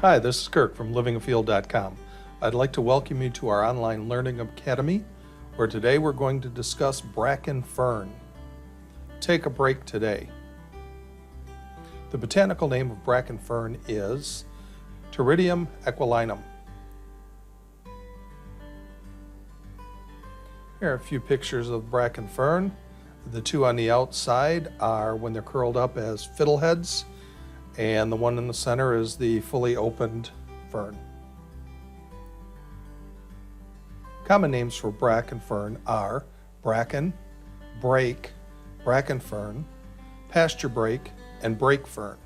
Hi, this is Kirk from livingafield.com. I'd like to welcome you to our online learning academy, where today we're going to discuss Bracken Fern. Take a break today. The botanical name of Bracken Fern is Pteridium aquilinum. Here are a few pictures of Bracken Fern. The two on the outside are when they're curled up as fiddleheads, and the one in the center is the fully opened fern. Common names for Bracken Fern are bracken, brake, bracken fern, pasture brake, and brake fern.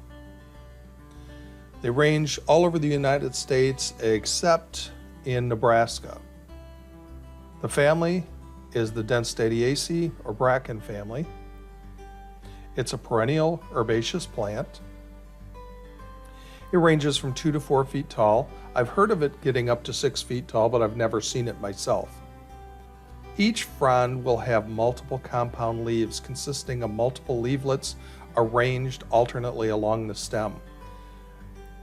They range all over the United States except in Nebraska. The family is the Densitaceae or bracken family. It's a perennial herbaceous plant. It ranges from 2 to 4 feet tall. I've heard of it getting up to 6 feet tall, but I've never seen it myself. Each frond will have multiple compound leaves consisting of multiple leaflets arranged alternately along the stem.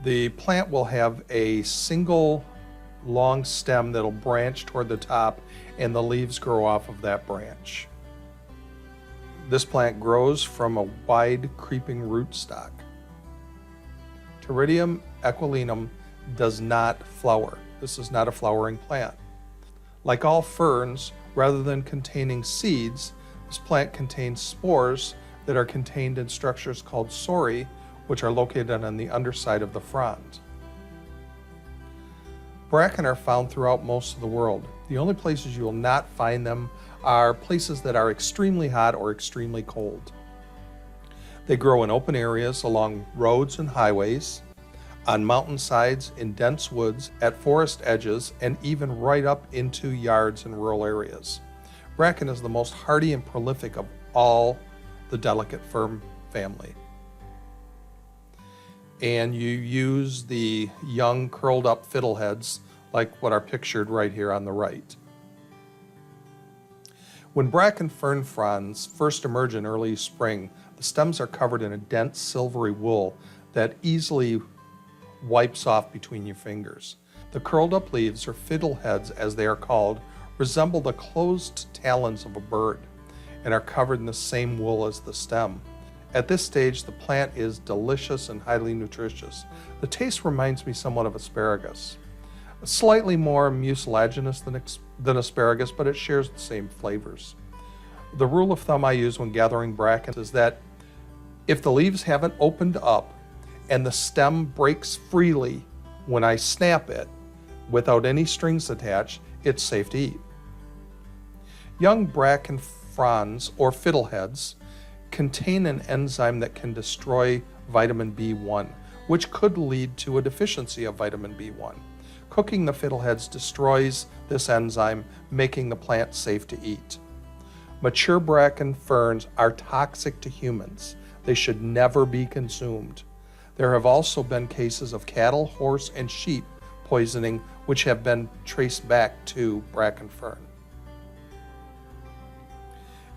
The plant will have a single long stem that'll branch toward the top, and the leaves grow off of that branch. This plant grows from a wide creeping rootstock. Pteridium aquilinum does not flower. This is not a flowering plant. Like all ferns, rather than containing seeds, this plant contains spores that are contained in structures called sori, which are located on the underside of the frond. Bracken are found throughout most of the world. The only places you will not find them are places that are extremely hot or extremely cold. They grow in open areas along roads and highways, on mountainsides, in dense woods, at forest edges, and even right up into yards in rural areas. Bracken is the most hardy and prolific of all the delicate fern family. And you use the young curled up fiddleheads like what are pictured right here on the right. When bracken fern fronds first emerge in early spring, the stems are covered in a dense silvery wool that easily wipes off between your fingers. The curled up leaves, or fiddleheads as they are called, resemble the closed talons of a bird and are covered in the same wool as the stem. At this stage, the plant is delicious and highly nutritious. The taste reminds me somewhat of asparagus. Slightly more mucilaginous than asparagus, but it shares the same flavors. The rule of thumb I use when gathering bracken is that if the leaves haven't opened up and the stem breaks freely when I snap it without any strings attached, it's safe to eat. Young bracken fronds, or fiddleheads, contain an enzyme that can destroy vitamin B1, which could lead to a deficiency of vitamin B1. Cooking the fiddleheads destroys this enzyme, making the plant safe to eat. Mature bracken ferns are toxic to humans. They should never be consumed. There have also been cases of cattle, horse, and sheep poisoning, which have been traced back to bracken fern.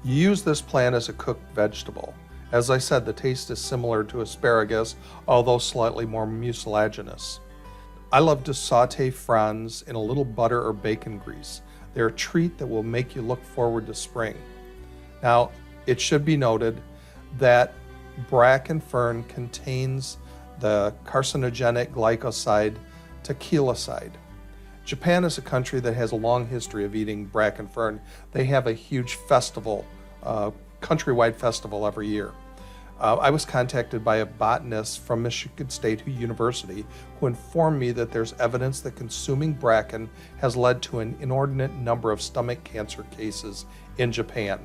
You use this plant as a cooked vegetable. As I said, the taste is similar to asparagus, although slightly more mucilaginous. I love to saute fronds in a little butter or bacon grease. They're a treat that will make you look forward to spring. Now, it should be noted that bracken fern contains the carcinogenic glycoside tequilacide. Japan is a country that has a long history of eating bracken fern. They have a huge festival, countrywide festival every year. I was contacted by a botanist from Michigan State University who informed me that there's evidence that consuming bracken has led to an inordinate number of stomach cancer cases in Japan.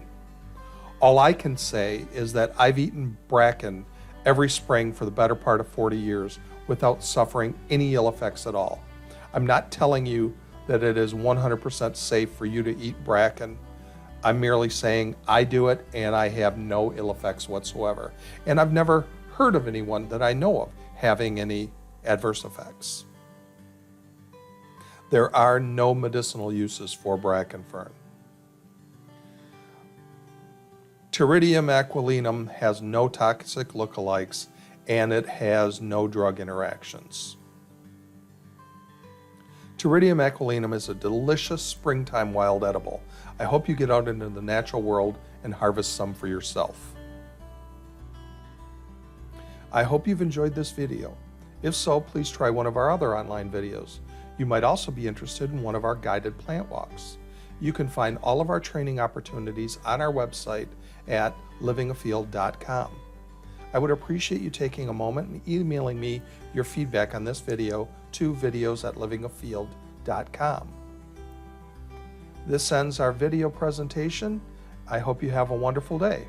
All I can say is that I've eaten bracken every spring for the better part of 40 years without suffering any ill effects at all. I'm not telling you that it is 100% safe for you to eat bracken. I'm merely saying I do it and I have no ill effects whatsoever. And I've never heard of anyone that I know of having any adverse effects. There are no medicinal uses for bracken fern. Pteridium aquilinum has no toxic lookalikes, and it has no drug interactions. Pteridium aquilinum is a delicious springtime wild edible. I hope you get out into the natural world and harvest some for yourself. I hope you've enjoyed this video. If so, please try one of our other online videos. You might also be interested in one of our guided plant walks. You can find all of our training opportunities on our website at livingafield.com. I would appreciate you taking a moment and emailing me your feedback on this video to videos@livingafield.com. This ends our video presentation. I hope you have a wonderful day.